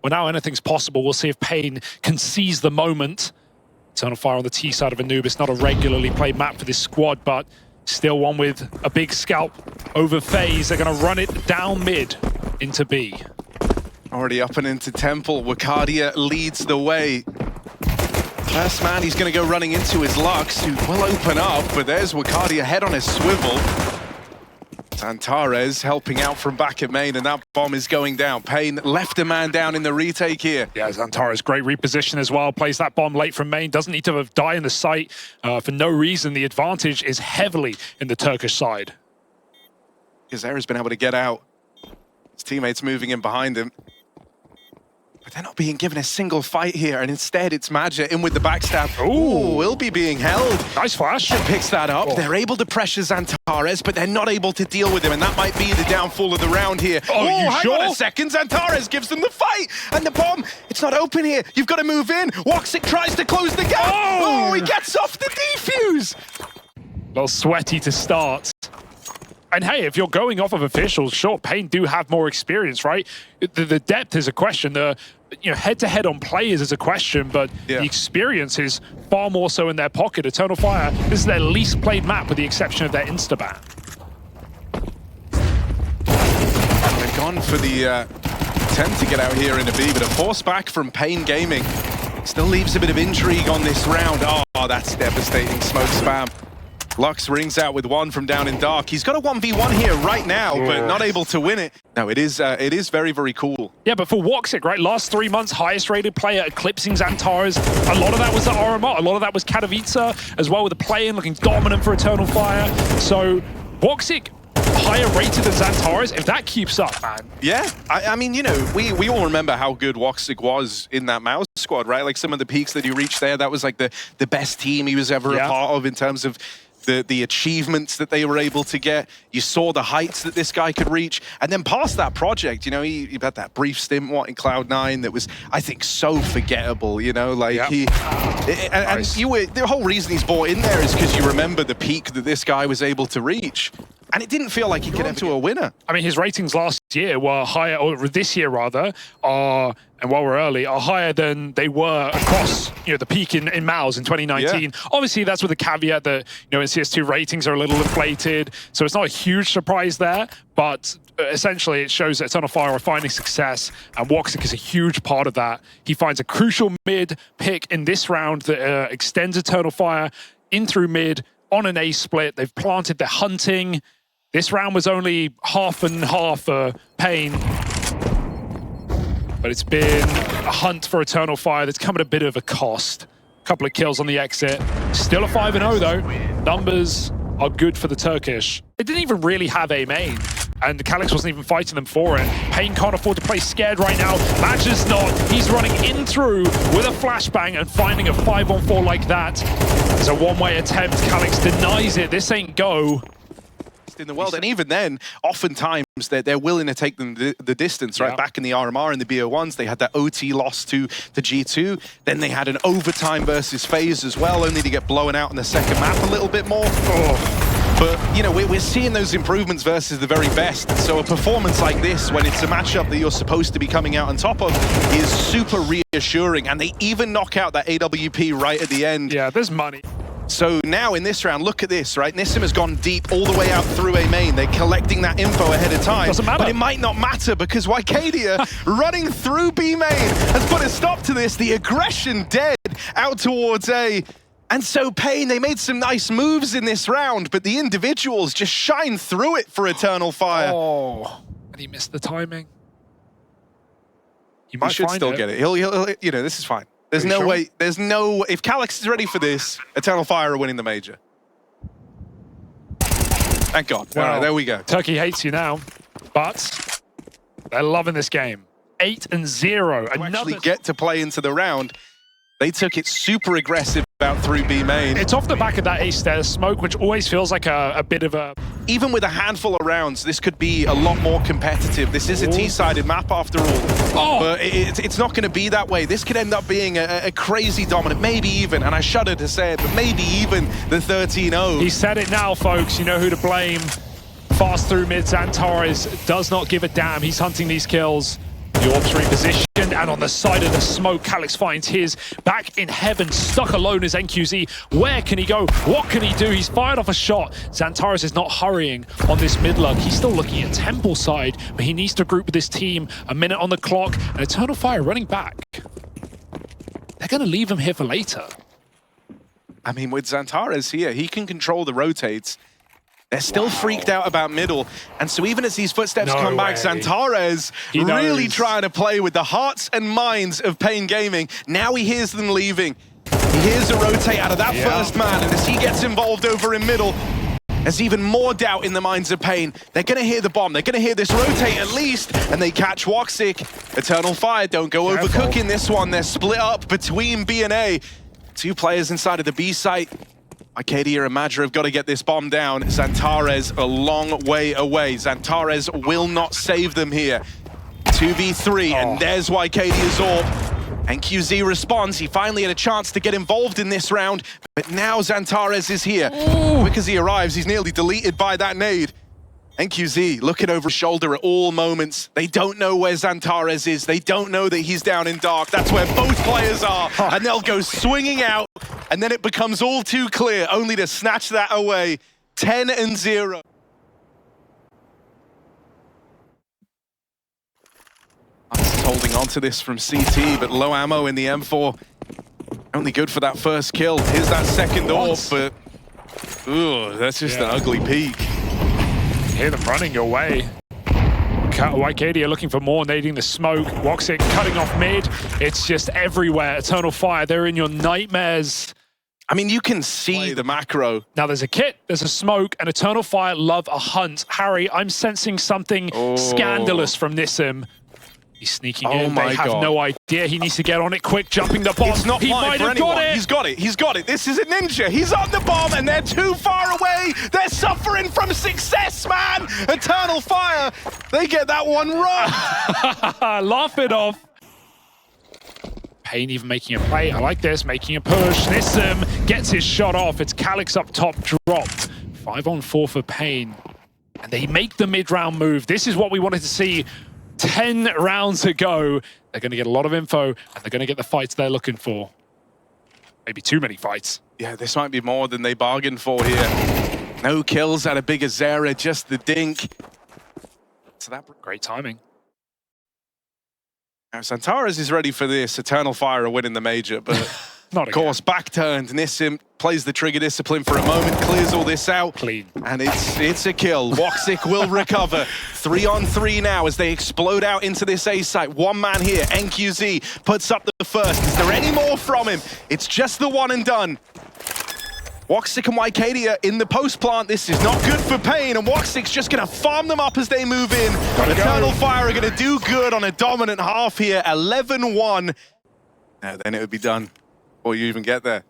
Well, now anything's possible. We'll see if paiN can seize the moment. Eternal Fire on the T side of Anubis. Not a regularly played map for this squad, but still one with a big scalp over FaZe. They're going to run it down mid into B. Already up and into Temple. Wakadia leads the way. First man he's going to go running into is Lux, who will open up, but there's Wakadia head on his swivel. Antares helping out from back at main, and that bomb is going down. paiN left a man down in the retake here. Yeah, Antares, great reposition as well. Plays that bomb late from main. Doesn't need to die in the site for no reason. The advantage is heavily in the Turkish side. Gazera's been able to get out. His teammates moving in behind him. But they're not being given a single fight here, and instead it's Madja in with the backstab. Ooh, will be being held. Nice flash. Picks that up. They're able to pressure Antares, but they're not able to deal with him, and that might be the downfall of the round here. Oh, you hang sure? on a second. Antares gives them the fight, and the bomb, it's not open here. You've got to move in. Woxic tries to close the gap. Oh, he gets off the defuse. A little sweaty to start. And hey, if you're going off of officials, sure, paiN do have more experience, right? The depth is a question. The head-to-head on players is a question, but the experience is far more so in their pocket. Eternal Fire, this is their least played map with the exception of their Instaban. They're gone for the attempt to get out here in a B, but a force back from paiN Gaming still leaves a bit of intrigue on this round. Oh, that's devastating smoke spam. Lux rings out with one from down in dark. He's got a 1v1 here right now, but not able to win it. No, it is very, very cool. Yeah, but for Woxic, right, last 3 months, highest rated player, eclipsing Antares. A lot of that was the RMR, a lot of that was Katowice, as well with the play-in looking dominant for Eternal Fire. So, Woxic, higher rated than Antares, if that keeps up, man. Yeah, I mean, we all remember how good Woxic was in that Mouse squad, right? Like some of the peaks that he reached there, that was like the best team he was ever a part of in terms of the achievements that they were able to get. You saw the heights that this guy could reach, and then past that project, he had that brief stint in Cloud9 that was, I think, so forgettable. The whole reason he's bought in there is because you remember the peak that this guy was able to reach. And it didn't feel like he could enter a winner. I mean, his ratings last year were higher, or this year rather, and while we're early, are higher than they were across, the peak in MAUs in 2019. Yeah. Obviously, that's with the caveat that, in CS2 ratings are a little inflated, so it's not a huge surprise there, but essentially it shows that Eternal Fire are finding success, and Woxic is a huge part of that. He finds a crucial mid pick in this round that extends Eternal Fire in through mid on an A split. They've planted their hunting. This round was only half and half for paiN, but it's been a hunt for Eternal Fire that's come at a bit of a cost. A couple of kills on the exit. Still a 5-0 though. Numbers are good for the Turkish. They didn't even really have a main, and Calix wasn't even fighting them for it. paiN can't afford to play scared right now. Madja's not. He's running in through with a flashbang and finding a 5-on-4 like that. It's a one-way attempt. Calix denies it. This ain't go. In the world, and even then, oftentimes they're willing to take them the distance, right? Back in the RMR and the BO1s, they had that OT loss to the G2. Then they had an overtime versus FaZe as well, only to get blown out in the second map a little bit more. But, we're seeing those improvements versus the very best. So a performance like this, when it's a matchup that you're supposed to be coming out on top of, is super reassuring. And they even knock out that AWP right at the end. Yeah, there's money. So now in this round, look at this, right? Nissim has gone deep all the way out through a main. They're collecting that info ahead of time. Doesn't matter. But it might not matter because Wakadia running through B main has put a stop to this. The aggression dead out towards A. And so paiN, they made some nice moves in this round, but the individuals just shine through it for Eternal Fire. Oh, and he missed the timing. He should still get it. He'll this is fine. There's no way, if Calix is ready for this, Eternal Fire are winning the major. Thank God. Well, all right, there we go. Turkey hates you now, but they're loving this game. 8-0. To actually get to play into the round, they took it super aggressive out through B main. It's off the back of that A stairs smoke, which always feels like a bit of a... Even with a handful of rounds, this could be a lot more competitive. This is a T-sided map after all. But it's not going to be that way. This could end up being a crazy dominant, maybe even, and I shudder to say it, but maybe even the 13-0. He said it now, folks. You know who to blame. Fast through mid, Antares does not give a damn. He's hunting these kills. The orbs repositioned. ground, and on the side of the smoke, Calyx finds his. Back in heaven, stuck alone is NQZ. Where can he go? What can he do? He's fired off a shot. Xantares is not hurrying on this mid lug. He's still looking at temple side, but he needs to group with his team. A minute on the clock, and Eternal Fire running back. They're going to leave him here for later. I mean, with Xantares here, he can control the rotates. They're still freaked out about middle. And so even as these footsteps come back, Xantares really trying to play with the hearts and minds of paiN Gaming. Now he hears them leaving. He hears a rotate out of that first man, and as he gets involved over in middle, there's even more doubt in the minds of paiN. They're going to hear the bomb. They're going to hear this rotate at least, and they catch Woxic. Eternal Fire don't go overcooking this one. They're split up between B and A. Two players inside of the B site. Arcadia and Madra have got to get this bomb down. Xantares a long way away. Xantares will not save them here. 2v3, and there's Arcadia's AWP. NQZ responds. He finally had a chance to get involved in this round, but now Xantares is here. Quick as he arrives, he's nearly deleted by that nade. NQZ looking over his shoulder at all moments. They don't know where Xantares is. They don't know that he's down in dark. That's where both players are, and they'll go swinging out, and then it becomes all too clear, only to snatch that away. 10-0. Holding on to this from CT, but low ammo in the M4. Only good for that first kill. Here's that second AWP, but ooh, that's just an ugly peek. Hear them running your way. Arcadia looking for more, nading the smoke. Woxic cutting off mid. It's just everywhere. Eternal Fire, they're in your nightmares. I mean, you can see the macro. Now there's a kit, there's a smoke, and Eternal Fire love a hunt. Harry, I'm sensing something scandalous from Nissim. He's sneaking in. They have no idea. He needs to get on it quick, jumping the bomb. It's not he might have got it. He's got it. He's got it. This is a ninja. He's on the bomb, and they're too far away. They're suffering from success, man. Eternal Fire. They get that one wrong. Laugh it off. paiN even making a play. I like this, making a push. Nissim gets his shot off. It's Calyx up top, dropped. 5-on-4 for paiN. And they make the mid-round move. This is what we wanted to see 10 rounds ago. They're going to get a lot of info, and they're going to get the fights they're looking for. Maybe too many fights. Yeah, this might be more than they bargained for here. No kills out of Big Azera, just the dink. So that great timing. Now Xantares is ready for this. Eternal Fire are winning the major, but Not of course, back-turned. Nissim plays the trigger discipline for a moment, clears all this out. Clean. And it's a kill. Woxic will recover. 3-on-3 now as they explode out into this A site. One man here, NQZ, puts up the first. Is there any more from him? It's just the one and done. Woxic and Arcadia in the post plant. This is not good for paiN, and Woxic's just going to farm them up as they move in. Eternal Fire are going to do good on a dominant half here. 11-1. Now then it would be done before you even get there.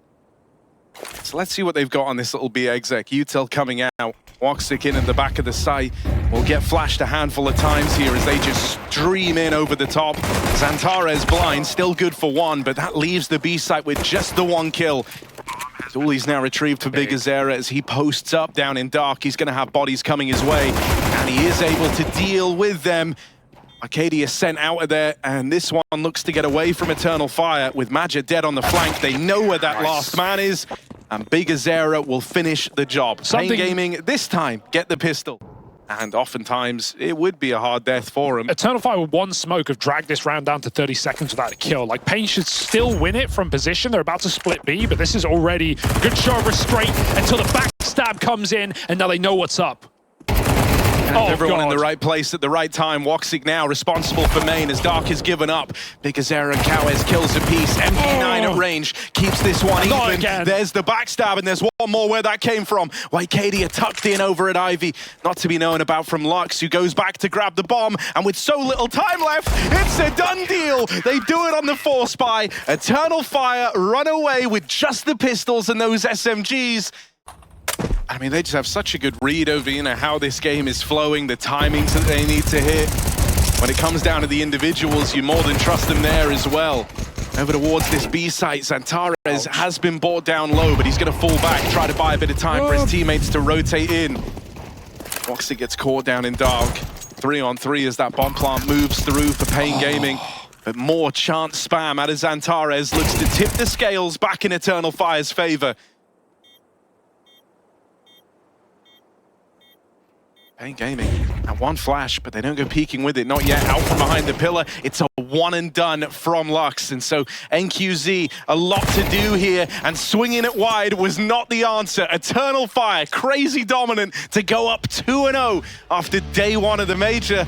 So let's see what they've got on this little B exec. Util coming out. Woxic in the back of the site. Will get flashed a handful of times here as they just stream in over the top. Xantares blind, still good for one, but that leaves the B site with just the one kill. Zuli's now retrieved for Big Azera as he posts up down in dark. He's going to have bodies coming his way, and he is able to deal with them. Arcadia sent out of there, and this one looks to get away from Eternal Fire with Madra dead on the flank. They know where that last man is, and Big Azera will finish the job. paiN Gaming, this time, get the pistol. And oftentimes, it would be a hard death for him. Eternal Fire with one smoke have dragged this round down to 30 seconds without a kill. Like, paiN should still win it from position. They're about to split B, but this is already a good show of restraint until the backstab comes in, and now they know what's up. Everyone in the right place at the right time. Woxic now responsible for main as Dark is given up. Big Azera and Cowes kills a piece. MP9 at range keeps this one even. There's the backstab, and there's one more where that came from. Arcadia tucked in over at Ivy. Not to be known about from Lux, who goes back to grab the bomb. And with so little time left, it's a done deal. They do it on the force buy. Eternal Fire run away with just the pistols and those SMGs. I mean, they just have such a good read over, you know, how this game is flowing, the timings that they need to hit. When it comes down to the individuals, you more than trust them there as well. Over towards this B site, Xantares has been brought down low, but he's going to fall back, try to buy a bit of time for his teammates to rotate in. Woxic gets caught down in dark. 3-on-3 as that bomb plant moves through for paiN Gaming. But more chance spam out of Xantares looks to tip the scales back in Eternal Fire's favor. paiN Gaming at one flash, but they don't go peeking with it. Not yet. Out from behind the pillar. It's a one and done from Lux. And so NQZ, a lot to do here. And swinging it wide was not the answer. Eternal Fire, crazy dominant to go up 2-0 after day one of the major.